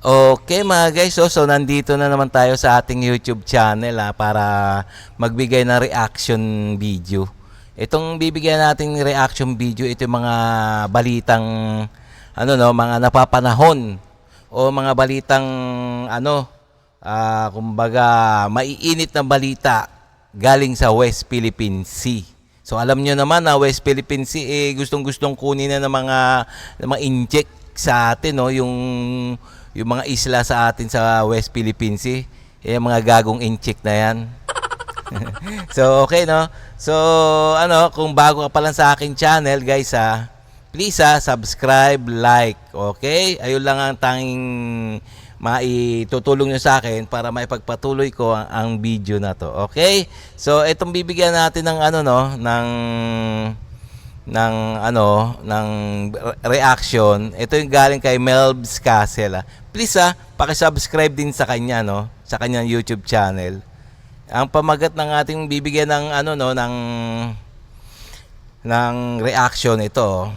Okay mga guys, so nandito na naman tayo sa ating YouTube channel para magbigay ng reaction video. Itong bibigyan nating reaction video, ito yung mga balitang mga napapanahon o mga balitang kumbaga maiinit na balita galing sa West Philippine Sea. So alam nyo naman na West Philippine Sea gustong-gustong kunin na ng mga inject sa atin, no, yung mga isla sa atin sa West Philippine Sea, mga gagong incheck na yan. So, okay, no? So, kung bago ka pa lang sa aking channel, guys, please, subscribe, like, okay? Ayun lang ang tanging maitutulong nyo sa akin para maipagpatuloy ko ang video na to, okay? So, itong bibigyan natin ng ng reaction. Ito yung galing kay Melbs Castle. Please paki-subscribe din sa kanya, no, sa kanyang YouTube channel. Ang pamagat ng ating bibigyan ng reaction ito.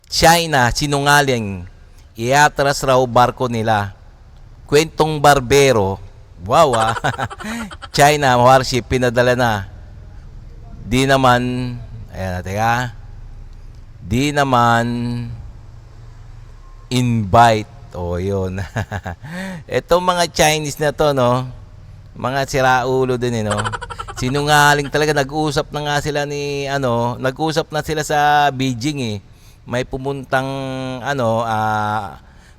China sinungaling, iatras raw barko nila. Kwentong barbero. Wow, China warship pinadala na. Di naman di naman invite. O yun. Itong mga Chinese na to, no, mga siraulo din, no. Sinungaling talaga. Nag-usap na nga sila nag-usap na sila sa Beijing, May pumuntang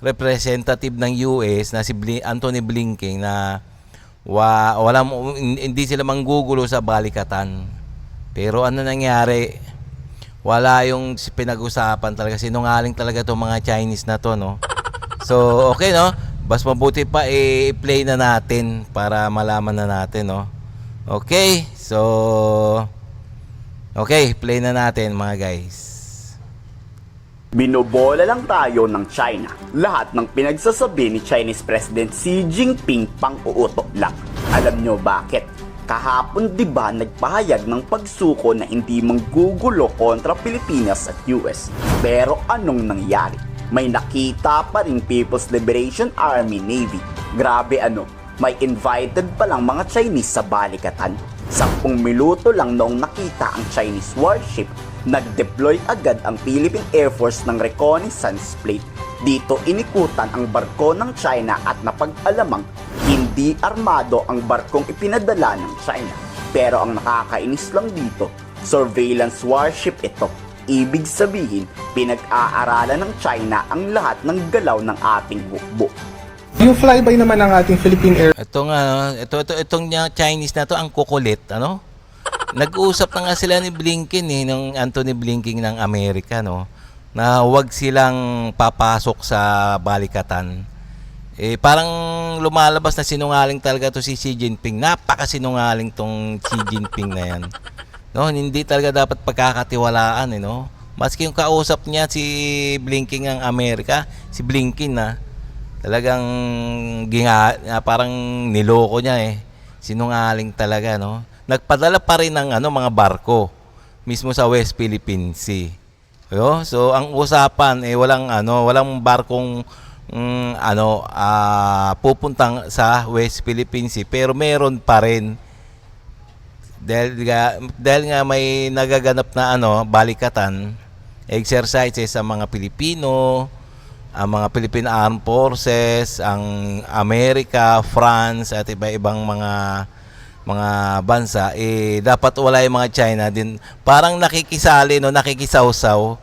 representative ng US na si Antony Blinken na hindi sila manggugulo sa balikatan. Pero ano nangyari? Wala yung pinag-usapan talaga. Sinungaling talaga itong mga Chinese na to, no? So, okay, no? Bas mabuti pa i-play na natin para malaman na natin, no? Okay, so okay, play na natin mga guys. Binobola lang tayo ng China. Lahat ng pinagsasabi ni Chinese President Xi Jinping pang-uuto lang. Alam nyo bakit? Kahapon diba nagpahayag ng pagsuko na hindi manggugulo kontra Pilipinas at US. Pero anong nangyari? May nakita pa ring People's Liberation Army Navy. Grabe may invited pa lang mga Chinese sa balikatan. 10 minuto lang noong nakita ang Chinese warship, nag-deploy agad ang Philippine Air Force ng reconnaissance plate. Dito inikutan ang barko ng China at napag-alamang hindi armado ang barkong ipinadala ng China. Pero ang nakakainis lang dito, surveillance warship ito. Ibig sabihin, pinag-aaralan ng China ang lahat ng galaw ng ating hukbo. Yung flyby naman ng ating Philippine Air. Itong Chinese na to ang kukulit, Nag-usap na nga sila ni Blinken, ng Antony Blinken ng Amerika, no, na huwag silang papasok sa balikatan. Parang lumalabas na sinungaling talaga to si Xi Jinping. Napakasinungaling tong Xi Jinping na yan. No, hindi talaga dapat pagkakatiwalaan, no. Maski yung kausap niya si Blinken ng Amerika, si Blinken talagang parang niloko niya, Sinungaling talaga, no. Nagpadala pa rin ng mga barko mismo sa West Philippine Sea. So ang usapan walang barkong pupuntang sa West Philippine Sea, pero meron pa rin dahil nga may nagaganap na balikatan, exercises sa mga Pilipino, ang mga Philippine Armed Forces, ang Amerika, France at iba-ibang mga bansa, dapat wala yung mga China din. Parang nakikisali, no, nakikisawsaw.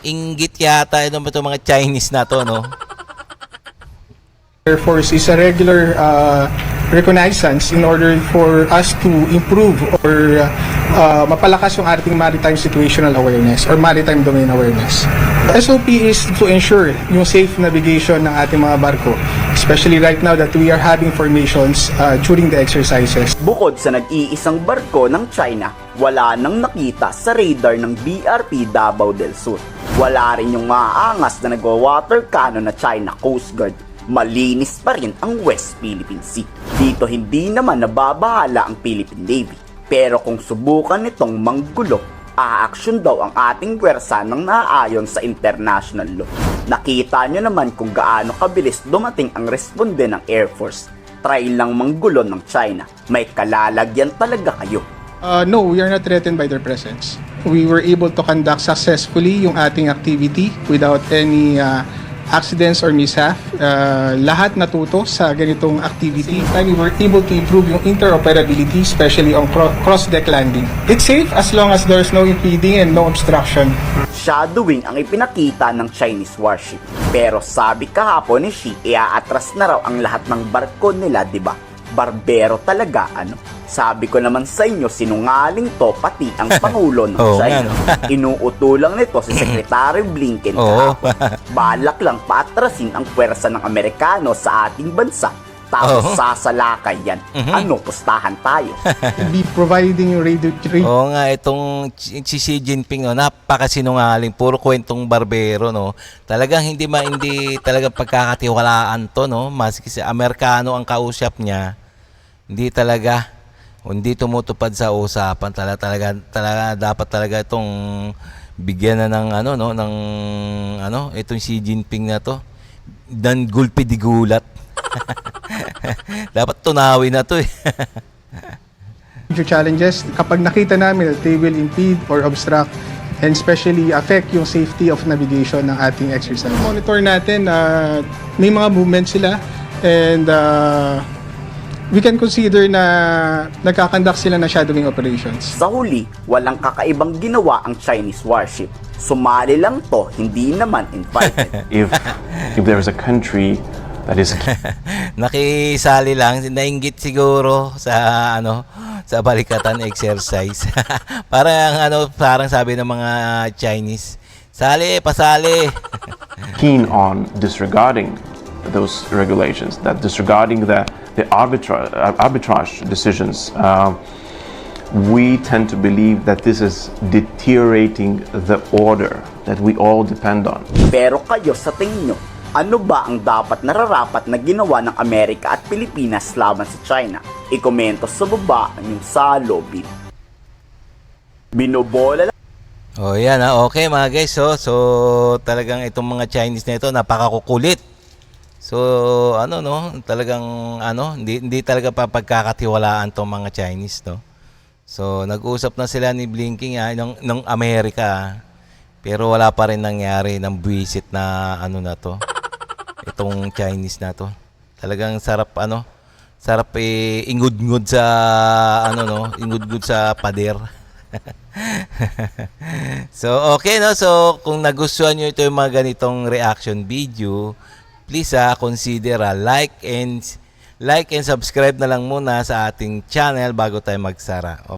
Inggit yata itong mga Chinese na to, no. Air Force is a regular reconnaissance in order for us to improve or mapalakas yung ating maritime situational awareness or maritime domain awareness. The SOP is to ensure yung safe navigation ng ating mga barko, especially right now that we are having formations during the exercises. Bukod sa nag-iisang barko ng China, wala nang nakita sa radar ng BRP Davao del Sur. Wala rin yung maaangas na nagwa-water cannon na China Coast Guard. Malinis pa rin ang West Philippine Sea. Dito hindi naman nababahala ang Philippine Navy. Pero kung subukan nitong manggulo, aaksyon daw ang ating puwersa ng naaayon sa international law. Nakita nyo naman kung gaano kabilis dumating ang responde ng Air Force. Try lang manggulo ng China. May kalalagyan talaga kayo. No, we are not threatened by their presence. We were able to conduct successfully yung ating activity without any accidents or mishap. Lahat natuto sa ganitong activity. And we were able to improve yung interoperability, especially on cross-deck landing. It's safe as long as there's no impeding and no obstruction. Shadowing ang ipinakita ng Chinese warship. Pero sabi kahapon ni Xi, iaatras na raw ang lahat ng barko nila, di ba? Barbero talaga, ano? Sabi ko naman sa inyo, sinungaling to, pati ang Pangulo ng Oo nga, China. no? Inuutulang nito si Secretary Blinken Oo. kahapon. Balak lang paatrasin ang pwersa ng Amerikano sa ating bansa. Tapos Oo. sasalakay yan. Ano, pustahan tayo. We'll be providing radio. Oo nga, itong si Xi Jinping, no, napakasinungaling, puro kwentong barbero, no. Talagang hindi talagang pagkakatiwalaan to, no. Maski si Amerikano ang kausap niya, hindi tumutupad sa usapan. Talaga dapat talaga itong bigyan na ng itong Xi Jinping na to. Dan gulpi di gulat. Dapat tunawin na to eh. Future challenges, kapag nakita namin that they will impede or obstruct and especially affect yung safety of navigation ng ating exercise. Monitor natin, may mga movement sila and we can consider na nagkakandak sila ng shadowing operations. Sa huli, walang kakaibang ginawa ang Chinese warship. Sumali lang to, hindi naman invited. If there is a country that is Nakisali lang, nainggit siguro sa sa balikatan exercise. Parang sabi ng mga Chinese, pasali. keen on disregarding those regulations, that disregarding the arbitrage decisions, we tend to believe that this is deteriorating the order that we all depend on. Pero kayo sa tingin nyo, ano ba ang dapat nararapat na ginawa ng Amerika at Pilipinas laban sa China? I-komento sa baba ang yung salobin. Binobola lang. Oh, yan okay mga guys. So talagang itong mga Chinese na ito napakakukulit. So talagang hindi talaga papagkakatiwalaan tong mga Chinese, no. So nag-usap na sila ni Blinken ng Amerika. Pero wala pa rin nangyari ng buwisit na na to. Itong Chinese na to. Talagang sarap ingud-ngud sa ingud-ngud sa pader. So okay, no. So kung nagustuhan niyo ito yung mga ganitong reaction video, please consider like and subscribe na lang muna sa ating channel bago tayo magsara.